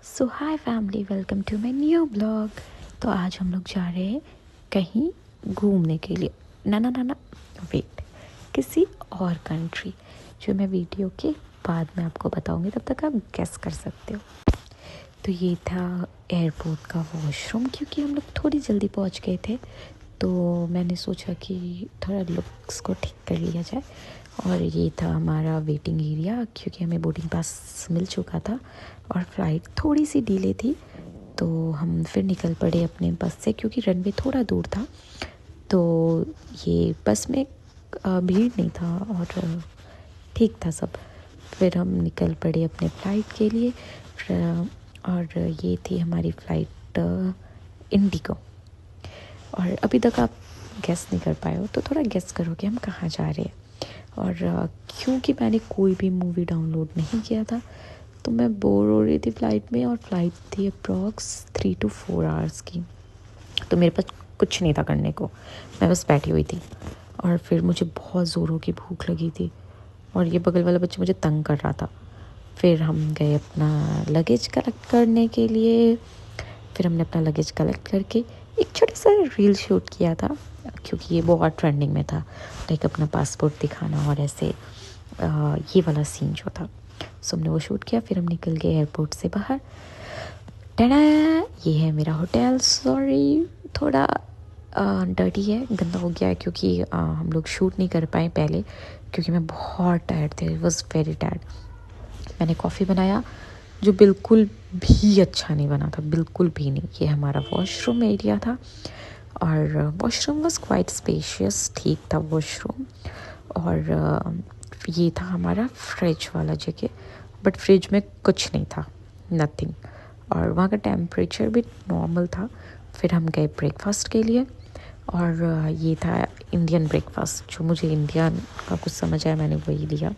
So hi family, welcome to my new blog. तो आज हम लोग जा रहे हैं कहीं घूमने के लिए। ना ना ना ना, वेट, किसी और कंट्री जो मैं वीडियो के बाद में आपको बताऊंगी, तब तक आप गेस कर सकते हो। तो ये था एयरपोर्ट का वॉशरूम, क्योंकि हम लोग थोड़ी जल्दी पहुंच गए थे, तो मैंने सोचा कि थोड़ा लुक्स को ठीक कर लिया जाए। और ये था हमारा वेटिंग एरिया, क्योंकि हमें बोर्डिंग पास मिल चुका था और फ्लाइट थोड़ी सी डिले थी, तो हम फिर निकल पड़े अपने बस से, क्योंकि रनवे थोड़ा दूर था। तो ये बस में भीड़ नहीं था और ठीक था सब। फिर हम निकल पड़े अपने फ़्लाइट के लिए। और ये थी हमारी फ़्लाइट इंडिगो। और अभी तक आप गेस नहीं कर पाए हो, तो थोड़ा गेस करो कि हम कहाँ जा रहे हैं। और क्योंकि मैंने कोई भी मूवी डाउनलोड नहीं किया था, तो मैं बोर हो रही थी फ़्लाइट में, और फ़्लाइट थी अप्रॉक्स 3 to 4 आवर्स की। तो मेरे पास कुछ नहीं था करने को, मैं बस बैठी हुई थी। और फिर मुझे बहुत ज़ोरों की भूख लगी थी, और ये बगल वाला बच्चा मुझे तंग कर रहा था। फिर हम गए अपना लगेज कलेक्ट करने के लिए। फिर हमने अपना लगेज कलेक्ट करके एक छोटा सा रील शूट किया था, क्योंकि ये बहुत ट्रेंडिंग में था, लाइक अपना पासपोर्ट दिखाना और ऐसे ये वाला सीन जो था। सो हमने वो शूट किया। फिर हम निकल गए एयरपोर्ट से बाहर। टडा, ये है मेरा होटल। सॉरी, थोड़ा डर्टी है, गंदा हो गया है, क्योंकि हम लोग शूट नहीं कर पाए पहले, क्योंकि मैं बहुत टायर्ड थे, वॉज वेरी टायर्ड। मैंने कॉफ़ी बनाया, जो बिल्कुल भी अच्छा नहीं बना था, बिल्कुल भी नहीं। ये हमारा वॉशरूम एरिया था, और वॉशरूम वाज क्वाइट स्पेशियस, ठीक था वॉशरूम। और ये था हमारा फ्रिज वाला जगह, बट फ्रिज में कुछ नहीं था, नथिंग। और वहाँ का टेम्परेचर भी नॉर्मल था। फिर हम गए ब्रेकफास्ट के लिए, और ये था इंडियन ब्रेकफास्ट, जो मुझे इंडियन का कुछ समझ आया, मैंने वही लिया।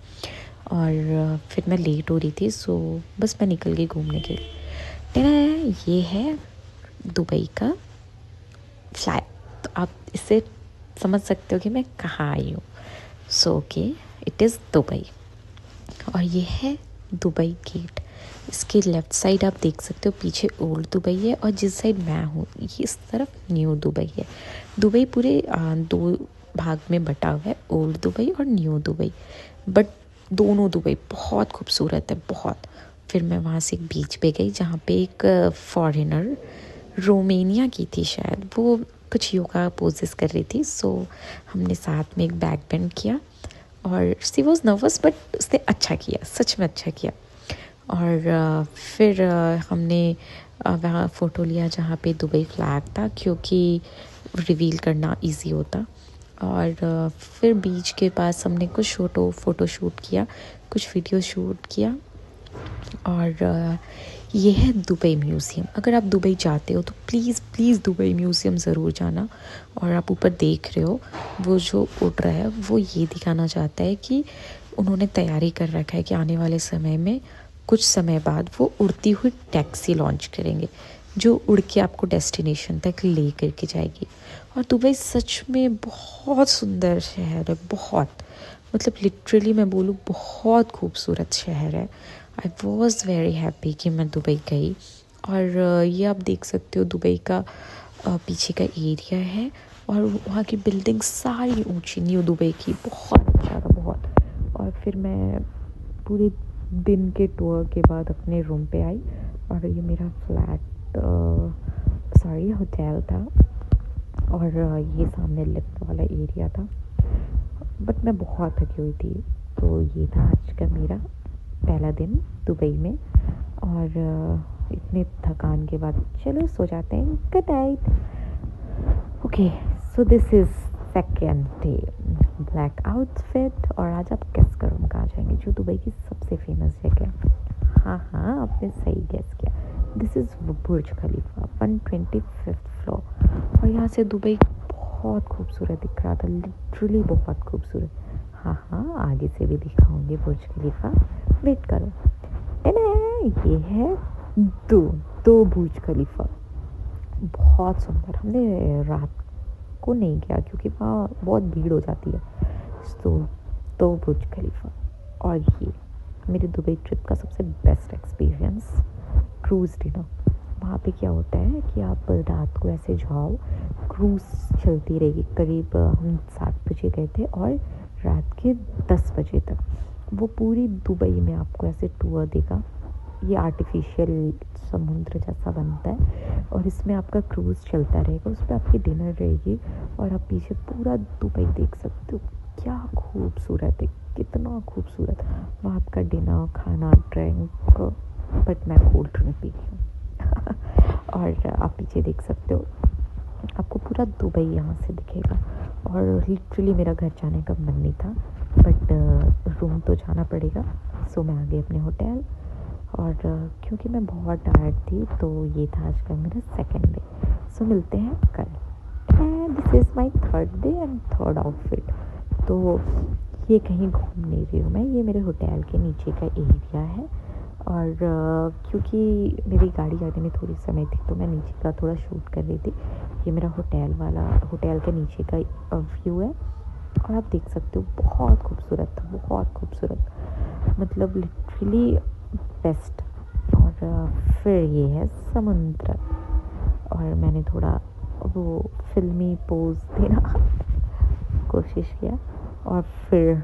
और फिर मैं लेट हो रही थी, सो बस मैं निकल गई घूमने के लिए। ये है दुबई का फ्लाई। तो आप इससे समझ सकते हो कि मैं कहाँ आई हूँ। So okay, it is Dubai. और ये है दुबई गेट। इसके लेफ़्ट साइड आप देख सकते हो, पीछे ओल्ड दुबई है, और जिस साइड मैं हूँ ये इस तरफ न्यू दुबई है। दुबई पूरे दो भाग में बटा हुआ है, ओल्ड दुबई और न्यू दुबई। बट दोनों दुबई बहुत खूबसूरत है, बहुत। फिर मैं वहाँ से एक बीच पे गई, जहाँ पे एक फॉरेनर रोमेनिया की थी शायद, वो कुछ योगा पोजेस कर रही थी। सो हमने साथ में एक बैक बेंड किया, और सी वॉज नर्वस, बट उसने अच्छा किया, सच में अच्छा किया। और फिर हमने वहाँ फ़ोटो लिया जहाँ पे दुबई फ्लैग था, क्योंकि रिवील करना इजी होता। और फिर बीच के पास हमने कुछ फ़ोटो शूट किया, कुछ वीडियो शूट किया। और ये है दुबई म्यूज़ियम। अगर आप दुबई जाते हो तो प्लीज़ प्लीज़ दुबई म्यूज़ियम ज़रूर जाना। और आप ऊपर देख रहे हो, वो जो उड़ रहा है, वो ये दिखाना चाहता है कि उन्होंने तैयारी कर रखा है कि आने वाले समय में कुछ समय बाद वो उड़ती हुई टैक्सी लॉन्च करेंगे, जो उड़ के आपको डेस्टिनेशन तक ले करके जाएगी। और दुबई सच में बहुत सुंदर शहर है, बहुत, मतलब लिटरली मैं बोलूँ बहुत खूबसूरत शहर है। आई वॉज़ वेरी हैप्पी कि मैं दुबई गई। और ये आप देख सकते हो दुबई का पीछे का एरिया है, और वहाँ की बिल्डिंग सारी ऊंची, न्यू दुबई की, बहुत अच्छा था, बहुत। और फिर मैं पूरे दिन के टूर के बाद अपने रूम पे आई, और ये मेरा फ्लैट, सॉरी, होटल था। और ये सामने लिफ्ट वाला एरिया था, बट मैं बहुत थकी हुई थी। तो ये था आज का मेरा पहला दिन दुबई में। और इतने थकान के बाद चलो सो जाते हैं। Good night. Okay, so this is second day. Black outfit. और आज आप गेस करो हम कहाँ जाएंगे, जो दुबई की सबसे फेमस जगह। हाँ हाँ, आपने सही गेस किया, this is Burj Khalifa, 125th floor. और यहाँ से दुबई बहुत खूबसूरत दिख रहा था, लिटरली बहुत खूबसूरत। हाँ हाँ, आगे से भी दिखाऊंगी बुर्ज खलीफा, वेट करो। ये है दो दो बुर्ज खलीफा, बहुत सुंदर। हमने रात को नहीं गया, क्योंकि वहाँ बहुत भीड़ हो जाती है। तो दो बुर्ज खलीफा, और ये मेरे दुबई ट्रिप का सबसे बेस्ट एक्सपीरियंस क्रूज़ डिनर। वहाँ पे क्या होता है कि आप रात को ऐसे जाओ, क्रूज़ चलती रहेगी करीब हम 7 बजे गए थे और रात के 10 बजे तक वो पूरी दुबई में आपको ऐसे टूर देगा। ये आर्टिफिशियल समुद्र जैसा बनता है और इसमें आपका क्रूज़ चलता रहेगा, उस पर आपकी डिनर रहेगी और आप पीछे पूरा दुबई देख सकते हो। क्या खूबसूरत है, कितना खूबसूरत। वहाँ आपका डिनर, खाना, ड्रिंक, बट मैं कोल्ड ड्रिंक पी रही हूँ और आप पीछे देख सकते हो, आपको पूरा दुबई यहाँ से दिखेगा। और लिटरली मेरा घर जाने का मन नहीं था, बट रूम तो जाना पड़ेगा, सो मैं आ गई अपने होटल। और क्योंकि मैं बहुत टायर्ड थी तो ये था आज का मेरा सेकेंड डे। सो मिलते हैं कल। And this is my third day and third outfit. तो ये कहीं घूम नहीं रही हूँ मैं, ये मेरे होटल के नीचे का एरिया है। और क्योंकि मेरी गाड़ी आने में थोड़ी समय थी तो मैं नीचे का थोड़ा शूट कर रही थी। ये मेरा होटल के नीचे का व्यू है और आप देख सकते हो बहुत खूबसूरत था, बहुत खूबसूरत, मतलब लिटरली बेस्ट। और फिर ये है समुद्र और मैंने थोड़ा वो फिल्मी पोज देना कोशिश किया। और फिर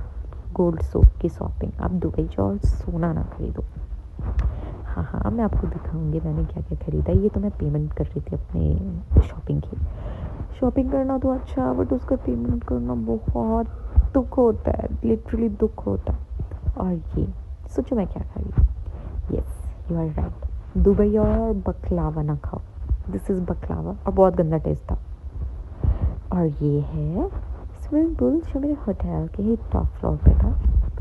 गोल्ड सोप की शॉपिंग। आप दुबई जाओ और सोना ना खरीदो। हाँ हाँ, मैं आपको दिखाऊंगी मैंने क्या क्या ख़रीदा। ये तो मैं पेमेंट कर रही थी अपने शॉपिंग की। शॉपिंग करना तो अच्छा, बट उसका पेमेंट करना बहुत दुख होता है, लिटरली दुख होता है। और ये सोचो मैं क्या खा रही। Yes, you are right, Dubai और बकलावा ना खाओ। दिस इज़ बकलावा और बहुत गंदा टेस्ट था। और ये है स्विमिंग पूल जो मेरे होटल के ही टॉप फ्लोर पे था।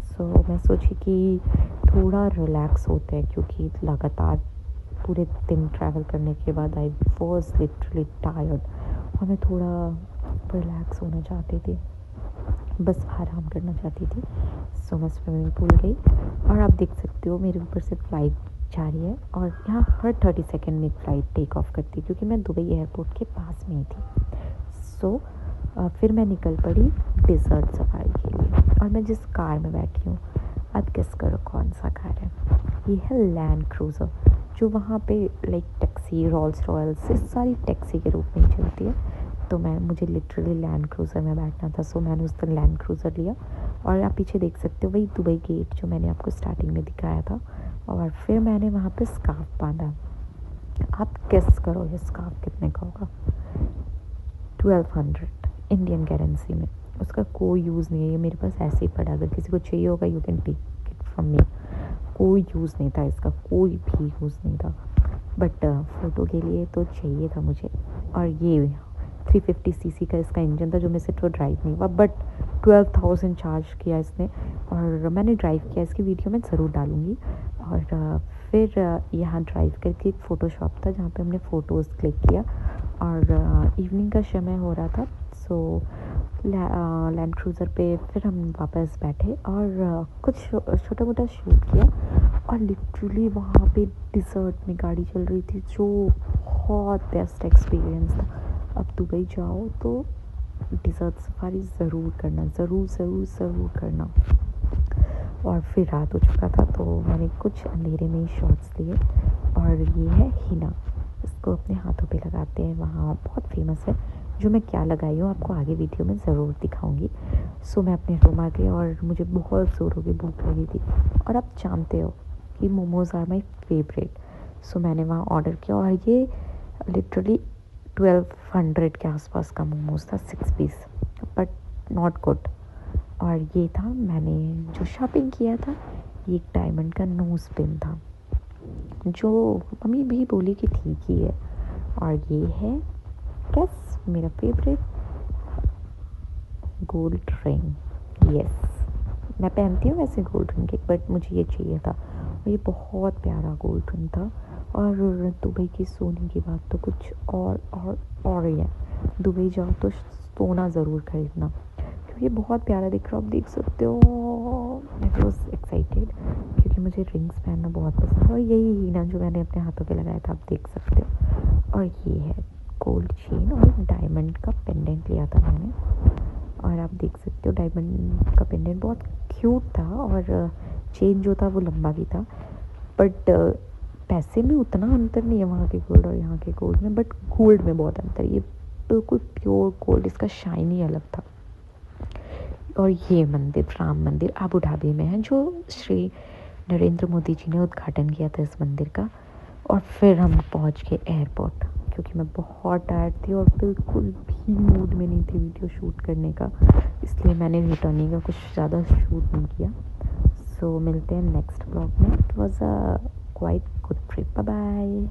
सो मैं सोची कि थोड़ा रिलैक्स होते हैं क्योंकि लगातार पूरे दिन ट्रैवल करने के बाद आई वॉज लिटरली टायर्ड और मैं थोड़ा रिलैक्स होना चाहती थी, बस आराम करना चाहती थी। सो मैं स्विमिंग पूल गई और आप देख सकते हो मेरे ऊपर से फ़्लाइट जा रही है और यहाँ हर 30 सेकेंड में एक फ़्लाइट टेक ऑफ करती है क्योंकि मैं दुबई एयरपोर्ट के पास में ही थी। सो फिर मैं निकल पड़ी डिज़र्ट सफारी के लिए और मैं जिस कार में बैठी हूँ, आप गेस करो कौन सा कार है। ये है लैंड क्रूज़र, जो वहाँ पे लाइक टैक्सी, रोल्स रॉयल्स, ये सारी टैक्सी के रूप में ही चलती है। तो मुझे लिटरली लैंड क्रूज़र में बैठना था, सो मैंने उस दिन लैंड क्रूज़र लिया। और आप पीछे देख सकते हो वही दुबई गेट जो मैंने आपको स्टार्टिंग में दिखाया था। और फिर मैंने वहाँ पे स्कार्फ बांधा। आप गेस करो ये स्कार्फ कितने का होगा। 1200 इंडियन करेंसी में। उसका कोई यूज़ नहीं है, ये मेरे पास ऐसे ही पड़ा। अगर किसी को चाहिए होगा you can take it from me. कोई यूज़ नहीं था इसका, कोई भी यूज़ नहीं था, बट फ़ोटो के लिए तो चाहिए था मुझे। और ये 350 सीसी का इसका इंजन था जो मेरे से तो ड्राइव नहीं हुआ, बट 12,000 चार्ज किया इसने और मैंने ड्राइव किया। इसकी वीडियो मैं ज़रूर डालूँगी। और फिर यहाँ ड्राइव करके एक फ़ोटोशॉप था जहाँ पे हमने फ़ोटोज़ क्लिक किया और इवनिंग का समय हो रहा था। सो लैंड क्रूज़र पे फिर हम वापस बैठे और कुछ छोटा मोटा शूट किया। और लिटरली वहाँ पे डिज़र्ट में गाड़ी चल रही थी जो बहुत बेस्ट एक्सपीरियंस था। अब दुबई जाओ तो डिज़र्ट सफारी ज़रूर करना, ज़रूर ज़रूर ज़रूर करना। और फिर रात हो चुका था तो मैंने कुछ अंधेरे में ही शॉट्स लिए। और ये है हिना, इसको अपने हाथों पे लगाते हैं, वहाँ बहुत फेमस है। जो मैं क्या लगाई हूँ आपको आगे वीडियो में ज़रूर दिखाऊंगी। सो मैं अपने रूम आ गई और मुझे बहुत ज़ोरों की भूख लगी थी और आप जानते हो कि मोमोज़ आर माई फेवरेट। सो मैंने वहाँ ऑर्डर किया और ये लिटरली 1200 के आसपास का मोमोज़ था, 6 पीस, बट नॉट गुड। और ये था मैंने जो शॉपिंग किया था, ये एक डायमंड का नोज़ पिन था जो मम्मी भी बोली कि ठीक ही है। और ये है गेस मेरा फेवरेट गोल्ड रिंग। यस, मैं पहनती हूँ वैसे गोल्ड रिंग, बट मुझे ये चाहिए था और ये बहुत प्यारा गोल्ड रिंग था। और दुबई की सोने की बात तो कुछ और ही है। दुबई जाओ तो सोना ज़रूर खरीदना क्योंकि ये बहुत प्यारा दिख रहा है। आप देख सकते हो, मैं वॉज एक्साइटेड क्योंकि मुझे रिंग्स पहनना बहुत पसंद है। और यही हीना जो मैंने अपने हाथों पे लगाया था, आप देख सकते हो। और ये है गोल्ड चेन और एक डायमंड का पेंडेंट लिया था मैंने। और आप देख सकते हो डायमंड का पेंडेंट बहुत क्यूट था और चेन जो था वो लंबा भी था, बट पैसे में उतना अंतर नहीं है वहाँ के गोल्ड और यहाँ के गोल्ड में, बट गोल्ड में बहुत अंतर है। ये बिल्कुल प्योर गोल्ड, इसका शाइन ही अलग था। और ये मंदिर, राम मंदिर, अबू धाबी में है, जो श्री नरेंद्र मोदी जी ने उद्घाटन किया था इस मंदिर का। और फिर हम पहुंच गए एयरपोर्ट, क्योंकि मैं बहुत टायर्ड थी और बिल्कुल भी मूड में नहीं थी वीडियो शूट करने का, इसलिए मैंने रिटर्निंग का कुछ ज़्यादा शूट नहीं किया। सो मिलते हैं नेक्स्ट ब्लॉग में। It was a quite good trip. Bye bye.